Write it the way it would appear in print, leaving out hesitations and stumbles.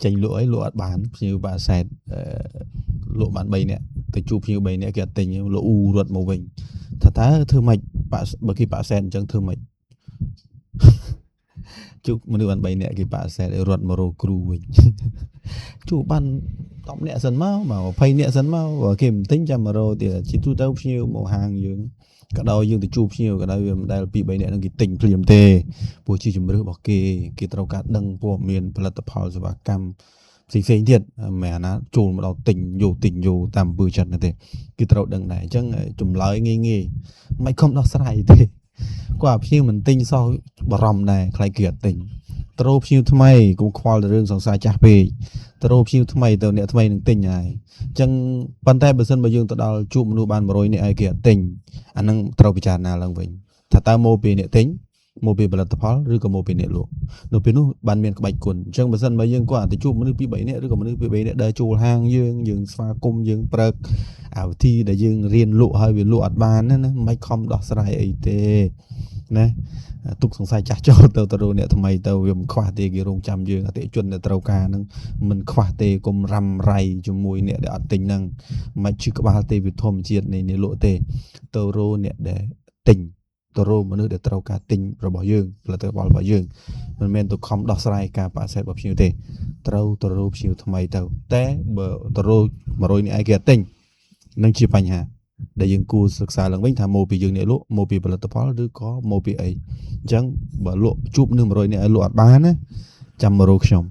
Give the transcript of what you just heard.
chanh lụa ọt bán như bà sẹt lụa bán bay nè từ chụp như bay nè kìa tình lụa u ruột màu vinh thật thá thơ mạch bởi khi bà sẹt chẳng thơ mạch chụp mà bán bay nè khi bà sẹt ruột màu rô cru vinh chụp bán tóm nè dần máu mà phay nè dần máu và kìm tính cho mà rô thì chỉ tu đâu nhiều màu hàng dương cả đôi dương thì chụp nhiều cả đôi đây bị bay nè nó cái tình phim tê buổi chiều chúng mới bảo kê cái tàu cá đăng của miền là tập hợp và cam xí thiệt mẹ nó chùn một đầu tỉnh dù tầm bự chật này thế cái tàu đằng này chẳng chùm lái nghi mày không đọc sai thế quả phim mình tinh sau bà rầm này khai kiệt tỉnh tàu phim thay mày cũng khoa làរឿងសង្សារចាស់ពេកតរោភីថ្មីទៅអ្នកថ្មីនឹងទិញហើយអញ្ចឹងប៉ុន្តែបើសិនបើយើងទៅដល់ជួបមនុស្សបាន100នាក់ឲ្យគេទិញអានឹងត្រូវពិចារណាឡើងវិញថាតើមកពីអ្នកទិញមកពីផលិតផលឬក៏មកពីអ្នកលក់នៅពេលនោះបានមានក្បាច់គុណអញ្ចឹងបើសិនបើយើងគាត់ទៅជួបមនុស្សពី3នាក់ឬក៏មនុស្សពី3នាក់ដើរចូលហាងយើងស្វាគមន៍យើងប្រើអាវិធីដែលយើងរៀនលក់ហើយវាលក់អត់បានណាមិនខំដោះស្រាយអីទេណាទុកសង្ស័យចាស់ចូលទៅរកអ្នកថ្មីទៅវាមិនខ្វះទេគេរងចាំយើងអតិជនដែលត្រូវការនឹងមិនខ្វះទេកុំរ៉ាំរៃជាមួយអ្នកដែលអត់ទិញនឹងមិនជិះក្បាលទេវាធម្មជាតិនៃលក់ទេទៅរកអ្នកដែលទិញទៅរកមនុស្សដែលត្រូវការទិញរបស់យើងផលិតផលរបស់យើងមិនមែនទៅខំដោះស្រាយការប៉ាសែតរបស់ភ្ញៀវទេត្រូវទៅរកភ្ញៀវថ្មីទៅតែបើទៅរក100នាក់ឯងគេអត់ទិញនឹងជាបញ្ហាដែលយើងគួរសិក្សាឡើងវិញថាមកពីយើងអ្នកលក់មកពីផលិតផលឬក៏មកពីអីអញ្ចឹងបើលក់ជួបនឹង100នាក់ឲ្យលក់អត់បានណាចាំមករកខ្ញុំ